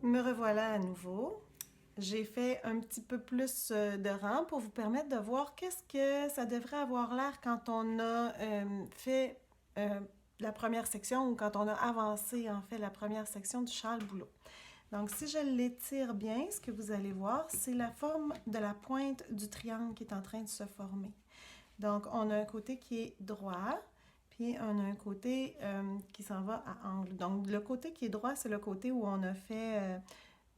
Me revoilà à nouveau. J'ai fait un petit peu plus de rang pour vous permettre de voir qu'est-ce que ça devrait avoir l'air quand on a fait la première section ou quand on a avancé en fait la première section du châle bouleau. Donc si je l'étire bien, ce que vous allez voir, c'est la forme de la pointe du triangle qui est en train de se former. Donc on a un côté qui est droit, puis on a un côté qui s'en va à angle. Donc le côté qui est droit, c'est le côté où on a fait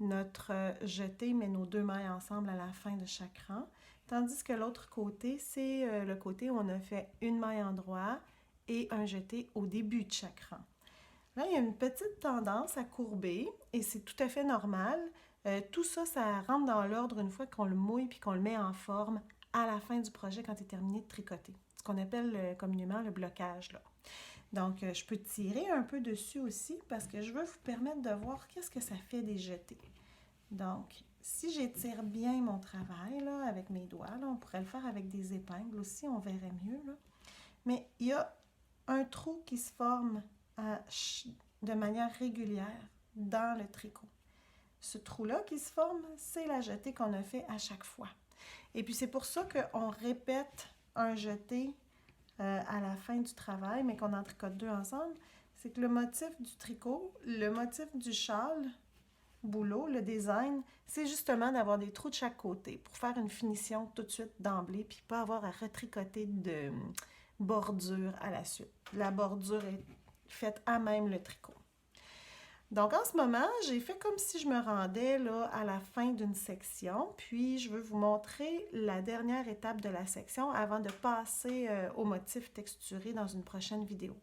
notre jeté, mais nos deux mailles ensemble à la fin de chaque rang. Tandis que l'autre côté, c'est le côté où on a fait une maille en droit et un jeté au début de chaque rang. Là, il y a une petite tendance à courber et c'est tout à fait normal. Tout ça, ça rentre dans l'ordre une fois qu'on le mouille puis qu'on le met en forme à la fin du projet quand il est terminé de tricoter. Ce qu'on appelle communément le blocage, là. Donc, je peux tirer un peu dessus aussi parce que je veux vous permettre de voir qu'est-ce que ça fait des jetés. Donc, si j'étire bien mon travail là, avec mes doigts, là, on pourrait le faire avec des épingles aussi, on verrait mieux. Là. Mais il y a un trou qui se forme de manière régulière dans le tricot. Ce trou-là qui se forme, c'est la jetée qu'on a fait à chaque fois. Et puis c'est pour ça qu'on répète un jeté à la fin du travail, mais qu'on en tricote deux ensemble. C'est que le motif du tricot, le motif du châle, boulot, le design, c'est justement d'avoir des trous de chaque côté pour faire une finition tout de suite d'emblée, puis pas avoir à retricoter de bordure à la suite. La bordure est faite à même le tricot. Donc en ce moment, j'ai fait comme si je me rendais là, à la fin d'une section, puis je veux vous montrer la dernière étape de la section avant de passer au motif texturé dans une prochaine vidéo.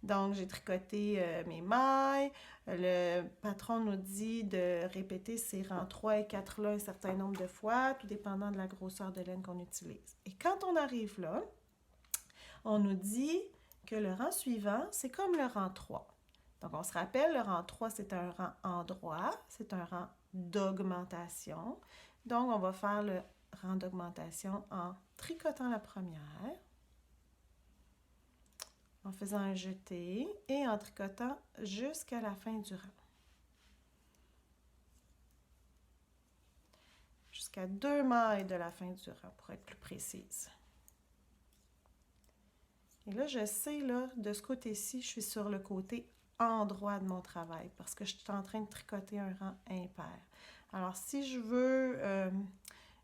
Donc, j'ai tricoté mes mailles. Le patron nous dit de répéter ces rangs 3 et 4 là un certain nombre de fois, tout dépendant de la grosseur de laine qu'on utilise. Et quand on arrive là, on nous dit que le rang suivant, c'est comme le rang 3. Donc, on se rappelle, le rang 3, c'est un rang en droit, c'est un rang d'augmentation. Donc, on va faire le rang d'augmentation en tricotant la première, en faisant un jeté et en tricotant jusqu'à la fin du rang. Jusqu'à 2 mailles de la fin du rang, pour être plus précise. Et là, je sais, là, de ce côté-ci, je suis sur le côté endroit de mon travail parce que je suis en train de tricoter un rang impair. Alors, si je veux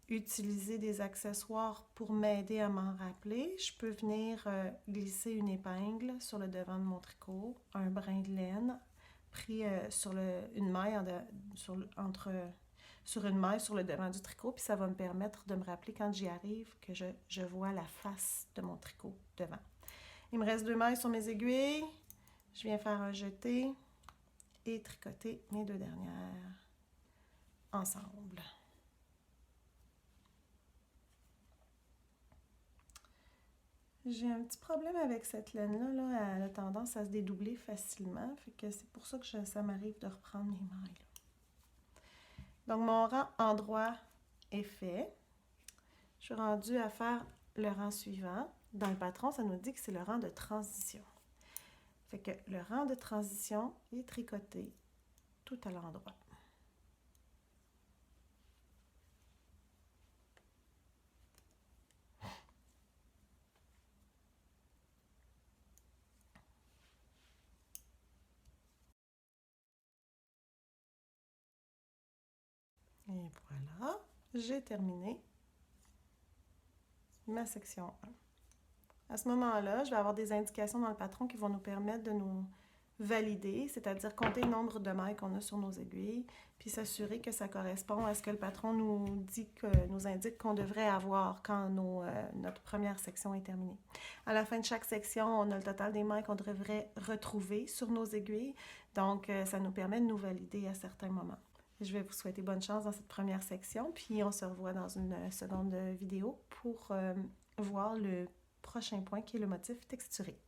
utiliser des accessoires pour m'aider à m'en rappeler, je peux venir glisser une épingle sur le devant de mon tricot, un brin de laine pris sur une maille sur une maille sur le devant du tricot, puis ça va me permettre de me rappeler quand j'y arrive que je vois la face de mon tricot devant. Il me reste 2 mailles sur mes aiguilles. Je viens faire un jeté et tricoter mes 2 dernières ensemble. J'ai un petit problème avec cette laine-là. Là, elle a tendance à se dédoubler facilement. Fait que c'est pour ça que ça m'arrive de reprendre mes mailles. Donc, mon rang en droit est fait. Je suis rendue à faire le rang suivant. Dans le patron, ça nous dit que c'est le rang de transition. Fait que le rang de transition est tricoté tout à l'endroit. Et voilà, j'ai terminé ma section 1. À ce moment-là, je vais avoir des indications dans le patron qui vont nous permettre de nous valider, c'est-à-dire compter le nombre de mailles qu'on a sur nos aiguilles, puis s'assurer que ça correspond à ce que le patron nous indique qu'on devrait avoir quand notre première section est terminée. À la fin de chaque section, on a le total des mailles qu'on devrait retrouver sur nos aiguilles, donc ça nous permet de nous valider à certains moments. Je vais vous souhaiter bonne chance dans cette première section, puis on se revoit dans une seconde vidéo pour voir le prochain point qui est le motif texturé.